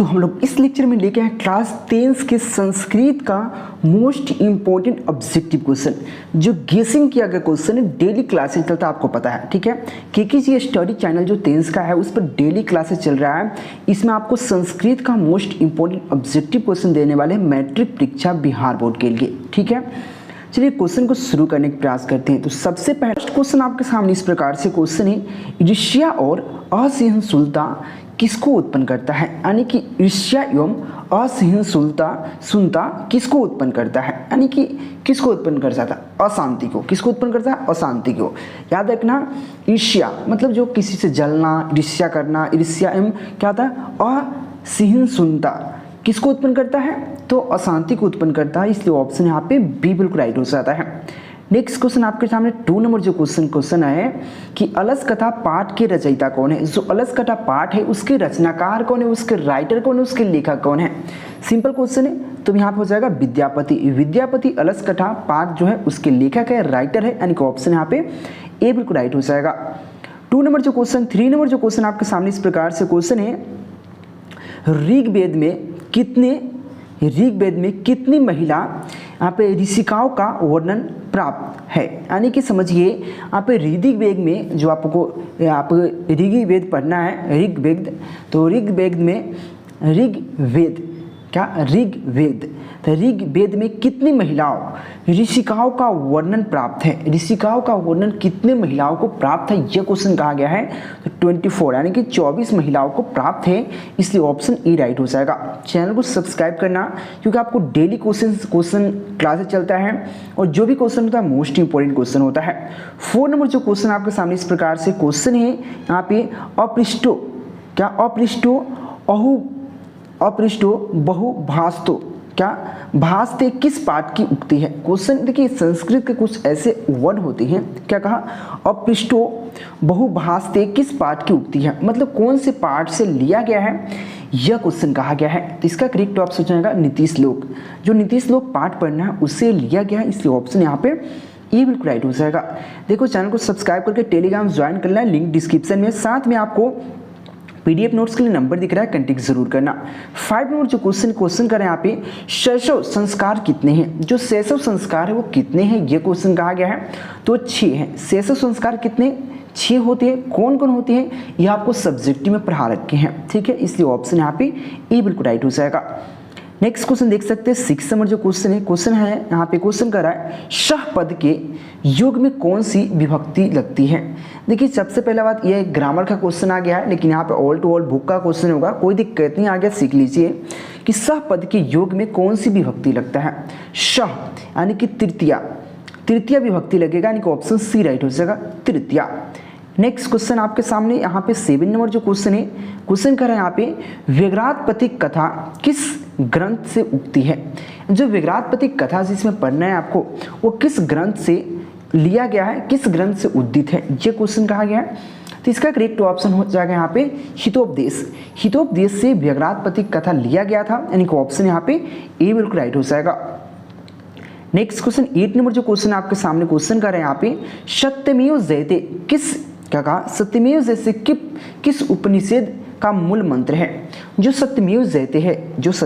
तो हम लोग इस लेक्चर में लेके आए क्लास 10 के संस्कृत का मोस्ट इंपॉर्टेंट ऑब्जेक्टिव क्वेश्चन, जो गेसिंग किया गया क्वेश्चन है। डेली क्लासेस चलता है, आपको पता है, ठीक है। केकेजी स्टडी चैनल जो 10 का है उस पर डेली क्लासेस चल रहा है। इसमें आपको संस्कृत का मोस्ट इंपॉर्टेंट ऑब्जेक्टिव क्वेश्चन देने वाले हैं मैट्रिक परीक्षा बिहार बोर्ड के लिए, ठीक है। चलिए क्वेश्चन को शुरू करने का प्रयास करते हैं। तो सबसे पहला क्वेश्चन आपके सामने इस प्रकार से क्वेश्चन है, ईर्ष्या और असहिष्णुता किसको उत्पन्न करता है? यानी कि ईर्ष्या एवं असहिष्णुता किसको उत्पन्न करता है? यानी कि किसको उत्पन्न कर जाता है? अशांति को। किसको उत्पन्न करता है? अशांति को। याद रखना, ईर्ष्या मतलब जो किसी से जलना, ईर्ष्या करना, ईर्ष्या एवं क्या होता है? असहिष्णुता किसको उत्पन्न करता है? तो अशांति को उत्पन्न करता है। इसलिए ऑप्शन यहाँ पे बी बिल्कुल राइट हो जाता है। नेक्स्ट क्वेश्चन आपके सामने 2 नंबर जो क्वेश्चन है कि अलस कथा पाठ के रचयिता कौन है? जो अलस कथा पाठ है उसके रचनाकार कौन है, उसके राइटर कौन है, उसके लेखक कौन है? सिंपल क्वेश्चन है, तो यहाँ पे हो जाएगा विद्यापति। विद्यापति अलस कथा पाठ जो है उसके लेखक है, राइटर है, यानी कि ऑप्शन यहाँ पे ए बिल्कुल राइट हो जाएगा। 2 नंबर जो क्वेश्चन 3 नंबर जो क्वेश्चन आपके सामने इस प्रकार से क्वेश्चन है, ऋग्वेद में कितनी महिला यहाँ पे ऋषिकाओं का वर्णन प्राप्त है? यानी कि समझिए यहाँ पे ऋग्वेद में जो आपको ऋग्वेद पढ़ना है, ऋग्वेद, तो ऋग्वेद में कितनी महिलाओं ऋषिकाओं का वर्णन प्राप्त है? ऋषिकाओं का वर्णन कितने महिलाओं को प्राप्त है, यह क्वेश्चन कहा गया है। तो 24 यानी कि 24 महिलाओं को प्राप्त है, इसलिए ऑप्शन ई राइट हो जाएगा। चैनल को सब्सक्राइब करना, क्योंकि आपको डेली क्वेश्चन क्लासेस चलता है और जो भी क्वेश्चन होता है मोस्ट इंपॉर्टेंट क्वेश्चन होता है। 4 नंबर जो क्वेश्चन आपके सामने इस प्रकार से क्वेश्चन है, यहाँ पे अपृष्टो बहुभाषतो क्या भाषते किस पाठ की उक्ति है? क्वेश्चन देखिए, संस्कृत के कुछ ऐसे वर्ड होते हैं, क्या कहा? अपृष्टो बहुभाषते किस पाठ की उक्ति है, मतलब कौन से पाठ से लिया गया है, यह क्वेश्चन कहा गया है। तो इसका करेक्ट ऑप्शन जाएगा नीति श्लोक। जो नीति श्लोक पाठ पढ़ना है उससे लिया गया है, इसलिए ऑप्शन यहाँ पे ये बिल्कुल राइट हो जाएगा। देखो चैनल को सब्सक्राइब करके टेलीग्राम ज्वाइन करना है, लिंक डिस्क्रिप्शन में। साथ में आपको पीडीएफ नोट्स के लिए नंबर दिख रहा है, कंटेक्ट जरूर करना। 5 नंबर जो क्वेश्चन करें यहाँ पे, शैशव संस्कार कितने हैं? जो शैशव संस्कार है वो कितने हैं, ये क्वेश्चन कहा गया है। तो 6 हैं। शैशव संस्कार कितने? 6 होते हैं। कौन कौन होते हैं ये आपको सब्जेक्टिव में पढ़ा रखे हैं, ठीक है। इसलिए ऑप्शन यहाँ पे ए बिल्कुल राइट हो जाएगा। नेक्स्ट क्वेश्चन देख सकते हैं, 6 नंबर जो क्वेश्चन है यहाँ पे क्वेश्चन कर रहा है, शह पद के योग में कौन सी विभक्ति लगती है? देखिए सबसे पहला बात यह ग्रामर का क्वेश्चन आ गया है, लेकिन यहाँ पे ऑल टू ऑल बुक का क्वेश्चन होगा, कोई दिक्कत नहीं, आ गया सीख लीजिए कि शह पद के योग में कौन सी विभक्ति लगता है। शह यानी कि तृतीया विभक्ति लगेगा, यानी कि ऑप्शन सी राइट हो जाएगा, तृतीया। नेक्स्ट क्वेश्चन आपके सामने यहाँ पे 7 नंबर जो क्वेश्चन है, क्वेश्चन कर रहे हैं यहाँ पे, व्यग्रातपति कथा किस ग्रंथ से उगती है? जो व्यग्रातपति कथा जिसमें पढ़ना है आपको, वो किस ग्रंथ से लिया गया है, किस ग्रंथ से उद्दित है, ये क्वेश्चन कहा गया है। तो इसका करेक्ट ऑप्शन हो जाएगा यहाँ पे हितोपदेश से व्यग्रातपति कथा लिया गया था, यानी कि ऑप्शन यहाँ पे ए बिल्कुल राइट हो जाएगा। नेक्स्ट क्वेश्चन 8 नंबर जो क्वेश्चन आपके सामने क्वेश्चन कर रहे हैं यहाँ पे, सत्यमेव जयते सत्यमेव जयते किस उपनिषद का मूल मंत्र है? जो सत्यमेव जयते हैं किस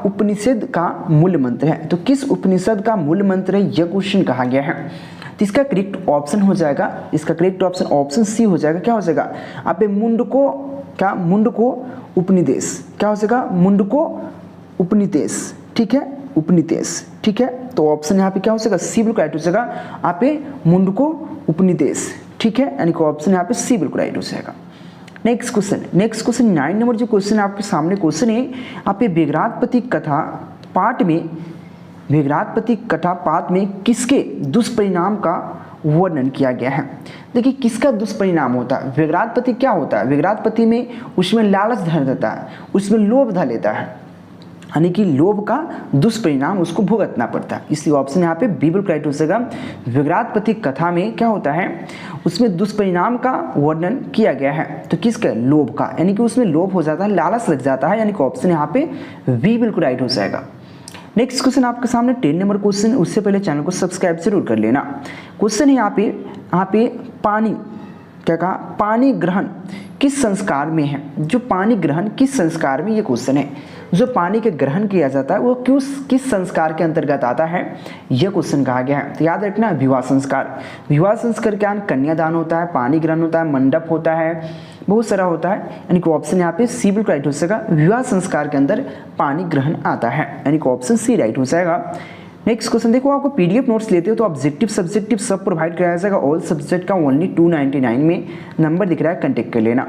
उपनिषद का मूल मंत्र है? तो किस उपनिषद का मूल मंत्र है, यह क्वेश्चन कहा गया है। तो इसका करेक्ट ऑप्शन हो जाएगा, इसका करेक्ट ऑप्शन ऑप्शन सी हो जाएगा। क्या हो जाएगा? आप मुंडको उपनिदेश, क्या हो जाएगा? मुंडको उपनिदेश, ठीक है, उपनिदेश, ठीक है। तो ऑप्शन यहाँ पे क्या हो जाएगा? सी बिल्कुल राइट हो जाएगा। आप मुंडको उपनिदेश, ठीक है, यानी कि ऑप्शन यहाँ पे सी बिल्कुल राइट हो जाएगा। नेक्स्ट क्वेश्चन 9 नंबर जो क्वेश्चन है आपके सामने क्वेश्चन है, आप व्यग्रातपति कथा पाठ में किसके दुष्परिणाम का वर्णन किया गया है? देखिए किसका दुष्परिणाम होता है? व्यग्रातपति क्या होता है? व्यग्रातपति में उसमें लालच धर देता है, उसमें लोभ धर लेता है, यानी कि लोभ का दुष्परिणाम उसको भुगतना पड़ता है, इसलिए ऑप्शन यहाँ पे बी बिल्कुल राइट हो जाएगा। व्यग्रातपति कथा में क्या होता है? उसमें दुष्परिणाम का वर्णन किया गया है, तो किसका? लोभ का, यानी कि उसमें लोभ हो जाता है, लालच लग जाता है, यानी कि ऑप्शन यहाँ पे बी बिल्कुल राइट हो जाएगा। नेक्स्ट क्वेश्चन आपके सामने 10 नंबर क्वेश्चन, उससे पहले चैनल को सब्सक्राइब जरूर कर लेना। क्वेश्चन है यहाँ पे क्या कहा, पानी ग्रहण किस संस्कार में है, जो पानी ग्रहण किस संस्कार में, ये क्वेश्चन है। जो पानी के ग्रहण किया जाता है वो किस संस्कार के अंतर्गत आता है, यह क्वेश्चन कहा गया है। तो याद रखना विवाह संस्कार। विवाह संस्कार क्या, कन्यादान होता है, पानी ग्रहण होता है, मंडप होता है, बहुत सारा होता है, यानी कि ऑप्शन यहाँ पे सी बिल्कुल राइट हो जाएगा। विवाह संस्कार के अंदर पानी ग्रहण आता है, यानी कि ऑप्शन सी राइट हो जाएगा। नेक्स्ट क्वेश्चन देखो, आपको पीडीएफ नोट्स लेते हो तो ऑब्जेक्टिव सब्जेक्टिव सब प्रोवाइड कराया जाएगा। ऑल सब्जेक्ट का ओनली 299 में नंबर दिख रहा है, कांटेक्ट कर लेना।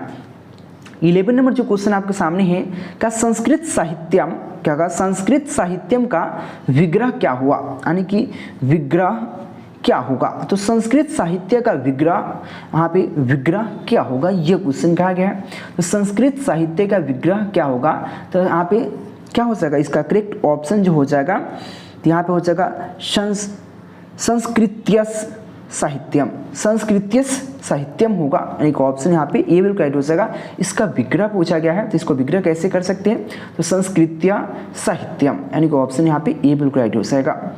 11 नंबर जो क्वेश्चन आपके सामने है, क्या संस्कृत साहित्यम, क्या कहा, संस्कृत साहित्यम का विग्रह क्या हुआ, यानी कि विग्रह क्या होगा। तो संस्कृत साहित्य का विग्रह, यहाँ पे विग्रह क्या होगा, यह क्वेश्चन कहा गया है। तो संस्कृत साहित्य का विग्रह क्या होगा, तो यहाँ पे क्या हो जाएगा, इसका करेक्ट ऑप्शन जो हो जाएगा, तो यहाँ पे हो जाएगा संस्कृत्यस साहित्यम, संस्कृत्यस साहित्यम होगा, यानी कि ऑप्शन यहाँ पे ए बिल्कुल राइट हो जाएगा। इसका विग्रह पूछा गया है, तो इसको विग्रह कैसे कर सकते हैं, तो संस्कृत्य साहित्यम, यानी कि ऑप्शन यहाँ पे ए बिल्कुल राइट हो जाएगा।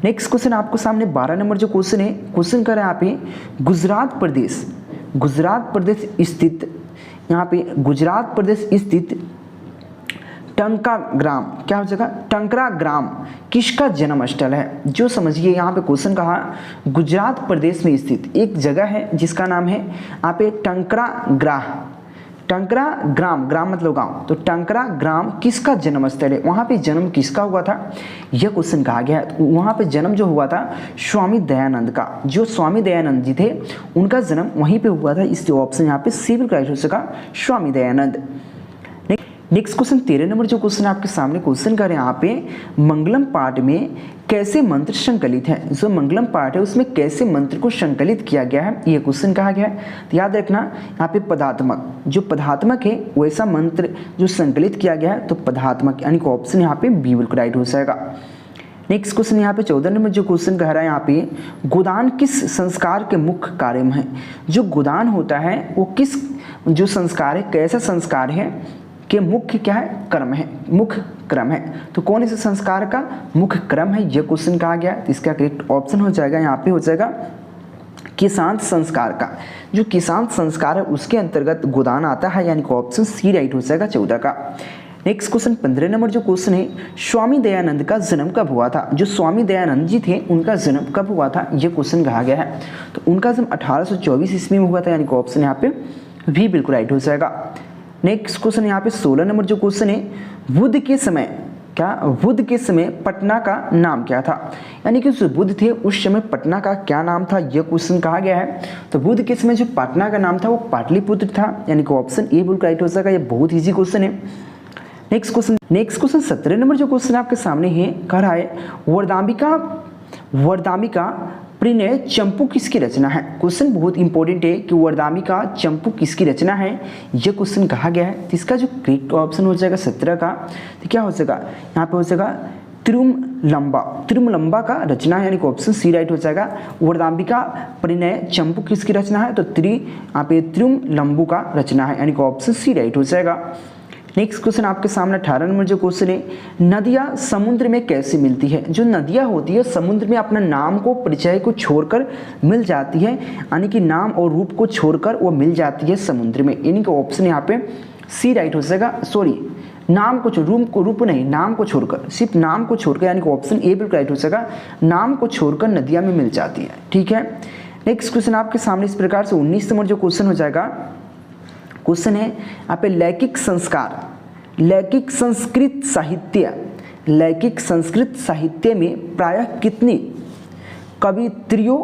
नेक्स्ट क्वेश्चन आपको सामने 12 नंबर जो क्वेश्चन है, क्वेश्चन कर रहे हैं यहाँ पे गुजरात प्रदेश स्थित, यहाँ पे गुजरात प्रदेश स्थित टंका ग्राम, क्या हो जाएगा, टंकरा ग्राम किसका जन्म स्थल है। जो समझिए यहाँ पे क्वेश्चन कहा, गुजरात प्रदेश में स्थित एक जगह है जिसका नाम है यहाँ पे टंकरा ग्राम, ग्राम मतलब गांव, तो टंकरा ग्राम किसका जन्म स्थल है, वहाँ पे जन्म किसका हुआ था, यह क्वेश्चन कहा गया है। तो वहाँ पे जन्म जो हुआ था स्वामी दयानंद का, जो स्वामी दयानंद जी थे उनका जन्म वहीं पे हुआ था, इसलिए ऑप्शन यहाँ पे सी बिल्कुल राइट हो सका, Swami Dayanand. Next question 13 number जो क्वेश्चन आपके सामने क्वेश्चन कर रहे हैं यहाँ पे, मंगलम पाठ में कैसे मंत्र संकलित है, जो मंगलम पाठ है उसमें कैसे मंत्र को संकलित किया गया है, ये क्वेश्चन कहा गया है। तो याद रखना यहाँ पे पदात्मक, जो पदात्मक है वैसा मंत्र जो संकलित किया गया है, तो पदात्मक, यानी कि ऑप्शन यहाँ पे बी बिल्कुल राइट हो जाएगा। नेक्स्ट क्वेश्चन यहाँ पे 14 नंबर जो क्वेश्चन कह रहा है यहाँ पे, गोदान किस संस्कार के मुख्य कार्य में है। जो गोदान होता है वो किस जो संस्कार है, कैसा संस्कार है के मुख्य क्या है, क्रम है, मुख्य क्रम है, तो कौन इस संस्कार का मुख्य क्रम है, यह क्वेश्चन कहा गया। तो इसका करेक्ट ऑप्शन हो जाएगा यहाँ पे हो जाएगा किसान संस्कार का, जो किसान संस्कार है उसके अंतर्गत गोदान आता है, यानी कि ऑप्शन सी राइट हो जाएगा 14 का। नेक्स्ट क्वेश्चन 15 नंबर जो क्वेश्चन है, स्वामी दयानंद का जन्म कब हुआ था। जो स्वामी दयानंद जी थे उनका जन्म कब हुआ था, यह क्वेश्चन कहा गया है। तो उनका जन्म 1824 ईस्वी में हुआ था, यानी कि ऑप्शन यहाँ पे भी बिल्कुल राइट हो जाएगा। नेक्स्ट क्वेश्चन यहाँ पे 16 नंबर जो क्वेश्चन है, बुद्ध के समय, क्या बुद्ध के समय पटना का नाम क्या था, यानी कि जो बुद्ध थे उस समय पटना का क्या नाम था, यह क्वेश्चन कहा गया है। तो बुद्ध के समय जो पटना का नाम था वो पाटलिपुत्र था, यानी कि ऑप्शन ए बिल्कुल राइट हो जाएगा। ये बहुत ईजी क्वेश्चन है। नेक्स्ट क्वेश्चन 17 नंबर जो क्वेश्चन आपके सामने है, कह रहा है वरदामिका प्रणय चंपू किसकी रचना है। क्वेश्चन बहुत इंपॉर्टेंट है कि वरदामिका चंपू किसकी रचना है, यह क्वेश्चन कहा गया है। तो इसका जो करेक्ट ऑप्शन हो जाएगा 17 का, तो क्या हो जाएगा यहाँ पे हो जाएगा तिरुमलंबा का रचना है, यानी कि ऑप्शन सी राइट हो जाएगा। वरदाम्बिका प्रणय चंपू किसकी रचना है, तो यहाँ पे तिरुमलंबु का रचना है, यानी कि ऑप्शन सी राइट हो जाएगा। नेक्स्ट क्वेश्चन आपके सामने 18 नंबर जो क्वेश्चन है, नदियाँ समुद्र में कैसे मिलती है। जो नदियाँ होती है समुद्र में अपना नाम को परिचय को छोड़कर मिल जाती है, यानी कि नाम और रूप को छोड़कर वो मिल जाती है समुद्र में, यानी कि ऑप्शन यहाँ पे सी राइट हो जाएगा। सॉरी, नाम को रूप नहीं, नाम को छोड़कर, सिर्फ नाम को छोड़कर, यानी कि ऑप्शन ए बिल्कुल राइट हो जाएगा। नाम को छोड़कर नदियाँ में मिल जाती है, ठीक है। नेक्स्ट क्वेश्चन आपके सामने इस प्रकार से 19 नंबर जो क्वेश्चन हो जाएगा, क्वेश्चन है यहाँ पे लैकिक संस्कृत साहित्य में प्रायः कितनी कवित्रियों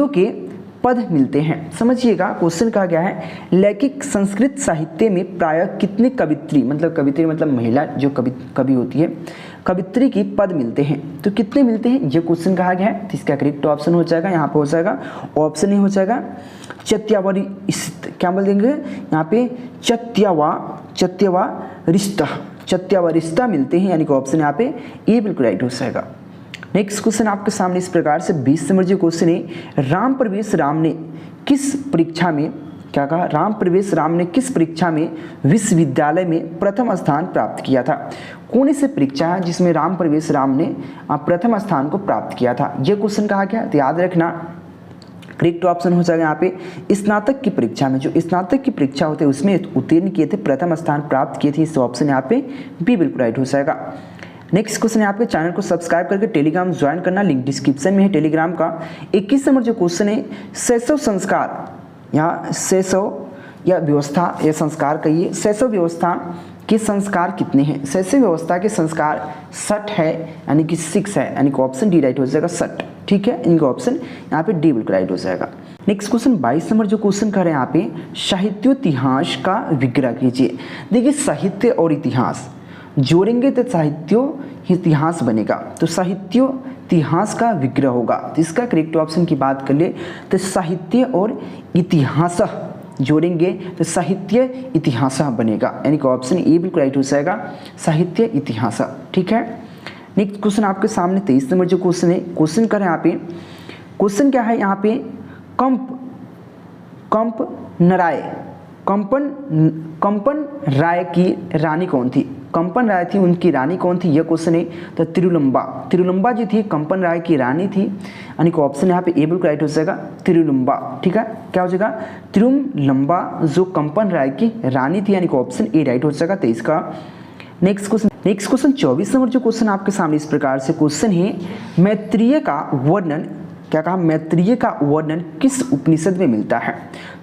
के पद मिलते हैं। समझिएगा क्वेश्चन कहा गया है, लैकिक संस्कृत साहित्य में प्रायः कितनी कवित्री मतलब महिला जो कवि होती है, कवित्री की पद मिलते हैं, तो कितने मिलते हैं ये क्वेश्चन कहा गया है। तो इसका करेक्ट ऑप्शन हो जाएगा यहाँ पे हो जाएगा ऑप्शन ही हो जाएगा चत्यावरिष्ठ, क्या बोल देंगे यहाँ पे चत्यावरिष्ठा मिलते हैं, यानी कि ऑप्शन यहाँ पे ए बिल्कुल राइट हो जाएगा। नेक्स्ट क्वेश्चन आपके सामने इस प्रकार से 20 नंबर जो क्वेश्चन है, राम प्रवेश राम ने किस परीक्षा में विश्वविद्यालय में प्रथम स्थान प्राप्त किया था। कौन सी परीक्षा है जिसमें राम प्रवेश राम ने प्रथम स्थान को प्राप्त किया था, यह क्वेश्चन कहा गया। तो याद रखना करेक्ट ऑप्शन हो जाएगा यहाँ पे स्नातक की परीक्षा में, जो स्नातक की परीक्षा होती है उसमें उत्तीर्ण किए थे, प्रथम स्थान प्राप्त किए थे, इस ऑप्शन यहाँ पे बी बिल्कुल राइट हो जाएगा। नेक्स्ट क्वेश्चन है आपके चैनल को सब्सक्राइब करके टेलीग्राम ज्वाइन करना, लिंक डिस्क्रिप्शन में है टेलीग्राम का। 21 नंबर जो क्वेश्चन है शैशव संस्कार, यहाँ शैशव या व्यवस्था या संस्कार कहिए, शैशव व्यवस्था के संस्कार कितने हैं? शैशव व्यवस्था के संस्कार 60 है, यानी कि 6 है, यानी कि ऑप्शन डी राइट हो जाएगा 60। ठीक है, इनका ऑप्शन यहाँ पे डी बिल्कुल राइट हो जाएगा। नेक्स्ट क्वेश्चन 22 नंबर जो क्वेश्चन कर रहे हैं यहाँ पे साहित्योतिहास का विग्रह कीजिए। देखिए साहित्य और इतिहास जोड़ेंगे तो साहित्य इतिहास बनेगा, तो साहित्य इतिहास का विग्रह होगा। तो इसका करेक्ट ऑप्शन की बात कर ले तो साहित्य और इतिहास जोड़ेंगे तो साहित्य इतिहास बनेगा, यानी कि ऑप्शन ए बिल्कुल राइट हो जाएगा, साहित्य इतिहास। ठीक है, नेक्स्ट क्वेश्चन आपके सामने 23 नंबर जो क्वेश्चन है, क्वेश्चन कर रहे हैं यहाँ पे, क्वेश्चन क्या है यहाँ पे कंपन राय की रानी कौन थी? कंपन राय थी, उनकी रानी कौन थी, यह क्वेश्चन है। तो तिरुलंबा जी थी, कंपन राय की रानी थी, यानी कि ऑप्शन यहाँ पे ए बिल्कुल राइट हो जाएगा, तिरुलंबा। ठीक है, क्या हो जाएगा, तिरुलंबा जो कंपन राय की रानी थी, यानी कि ऑप्शन ए राइट हो जाएगा 23 का। नेक्स्ट क्वेश्चन 24 नंबर जो क्वेश्चन आपके सामने इस प्रकार से क्वेश्चन है मैत्रेय का वर्णन, क्या कहा, मैत्रेय का वर्णन किस उपनिषद में मिलता है?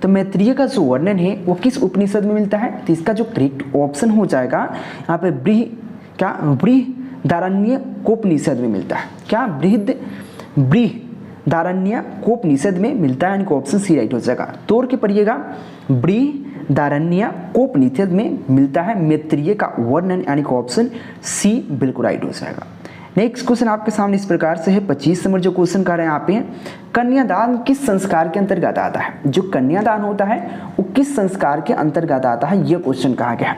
तो मैत्रेय का जो वर्णन है वो किस उपनिषद में मिलता है? तो इसका जो करेक्ट ऑप्शन हो जाएगा यहाँ पे बृहदारण्यकोपनिषद में मिलता है। क्या, बृहदारण्यकोपनिषद में मिलता है, यानी कि ऑप्शन सी राइट हो जाएगा। तोड़ के पढ़िएगा, बृहदारण्यकोपनिषद में मिलता है मैत्रेय का वर्णन, यानी कि ऑप्शन सी बिल्कुल राइट हो जाएगा। नेक्स्ट क्वेश्चन आपके सामने इस प्रकार से है 25 नंबर जो क्वेश्चन कर रहे हैं यहाँ पे कन्यादान किस संस्कार के अंतर्गत आता है? जो कन्यादान होता है वो किस संस्कार के अंतर्गत आता है, यह क्वेश्चन कहा गया है।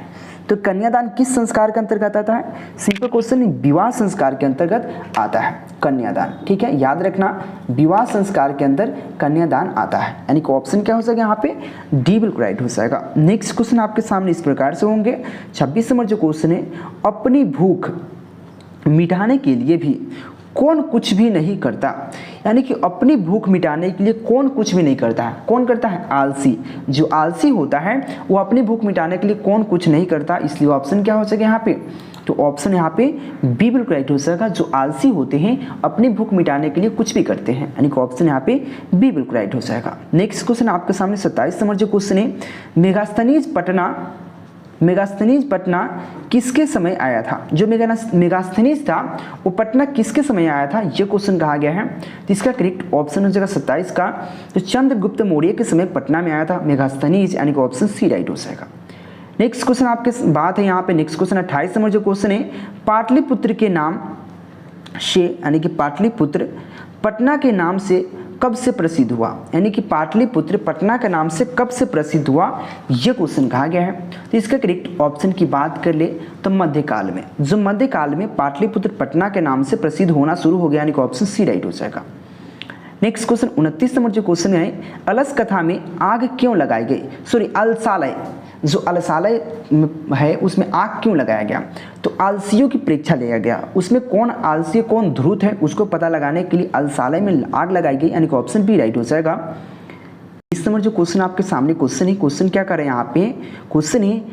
तो कन्यादान किस संस्कार के अंतर्गत आता है? सिंपल क्वेश्चन, विवाह संस्कार के अंतर्गत आता है कन्यादान। ठीक है, याद रखना, विवाह संस्कार के अंदर कन्यादान आता है, यानी कि ऑप्शन क्या हो जाएगा यहाँ पे डी बिल्कुल राइट हो जाएगा। नेक्स्ट क्वेश्चन आपके सामने इस प्रकार से होंगे 26 नंबर जो क्वेश्चन है अपनी भूख मिटाने के लिए भी कौन कुछ भी नहीं करता, यानी कि अपनी भूख मिटाने के लिए कौन कुछ भी नहीं करता है? कौन करता है? आलसी। जो आलसी होता है वो अपनी भूख मिटाने के लिए कौन कुछ नहीं करता, इसलिए ऑप्शन क्या हो जाएगा यहाँ पे? तो ऑप्शन यहाँ पे बी बिल्कुल राइट हो जाएगा, जो आलसी होते हैं अपनी भूख मिटाने के लिए कुछ भी करते हैं, यानी कि ऑप्शन यहाँ पे बी बिल्कुल राइट हो जाएगा। नेक्स्ट क्वेश्चन आपके सामने 27 नंबर जो क्वेश्चन है मेगास्थनीज पटना किसके समय आया था? जो मेगास्थनीज था वो पटना किसके समय आया था, ये क्वेश्चन कहा गया है। तो इसका करेक्ट ऑप्शन हो जाएगा 27 का, तो चंद्रगुप्त मौर्य के समय पटना में आया था मेगास्थनीज, यानी कि ऑप्शन सी राइट हो जाएगा। नेक्स्ट क्वेश्चन आपके बात है यहाँ पे, नेक्स्ट क्वेश्चन 28 नंबर जो क्वेश्चन है पाटलिपुत्र के नाम से, यानी कि पाटलिपुत्र पटना के नाम से कब से प्रसिद्ध हुआ, यानी कि पाटलिपुत्र पटना के नाम से कब से प्रसिद्ध हुआ, यह क्वेश्चन कहा गया है। तो इसका करेक्ट ऑप्शन की बात कर ले तो मध्यकाल में, जो मध्यकाल में पाटलिपुत्र पटना के नाम से प्रसिद्ध होना शुरू हो गया, यानी कि ऑप्शन सी राइट हो जाएगा। नेक्स्ट क्वेश्चन 29 नंबर जो क्वेश्चन है अलस कथा में आग क्यों लगाई गई, सॉरी अलसालय, जो अलसालय है उसमें आग क्यों लगाया गया? तो आलसियों की परीक्षा लिया गया, उसमें कौन आलसी कौन ध्रुत है उसको पता लगाने के लिए अलसालय में आग लगाई गई, यानी कि ऑप्शन बी राइट हो जाएगा। इस नंबर जो क्वेश्चन आपके सामने क्वेश्चन है, क्वेश्चन क्या कर रहे हैं यहाँ पे, क्वेश्चन है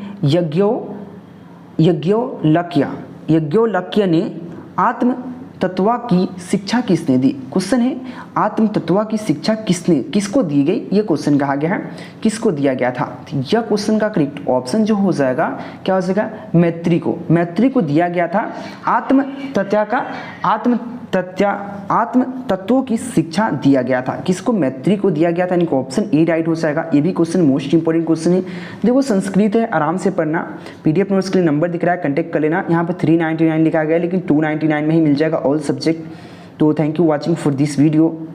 यज्ञोलक्य ने आत्म तत्वा की शिक्षा किसने दी? क्वेश्चन है आत्म तत्वा की शिक्षा किसको दी गई, ये क्वेश्चन कहा गया है, किसको दिया गया था? तो यह क्वेश्चन का करेक्ट ऑप्शन जो हो जाएगा क्या हो जाएगा, मैत्री को दिया गया था आत्म तत्वों की शिक्षा दिया गया था, किसको? मैत्री को दिया गया था, यानी कि ऑप्शन ए राइट हो जाएगा। ये भी क्वेश्चन मोस्ट इंपोर्टेंट क्वेश्चन है, देखो संस्कृत है, आराम से पढ़ना, पीडीएफ नोट्स के लिए नंबर दिख रहा है, कांटेक्ट कर लेना। यहाँ पे 399 लिखा गया है, लेकिन 299 में ही मिल जाएगा ऑल सब्जेक्ट। तो thank you watching for this video.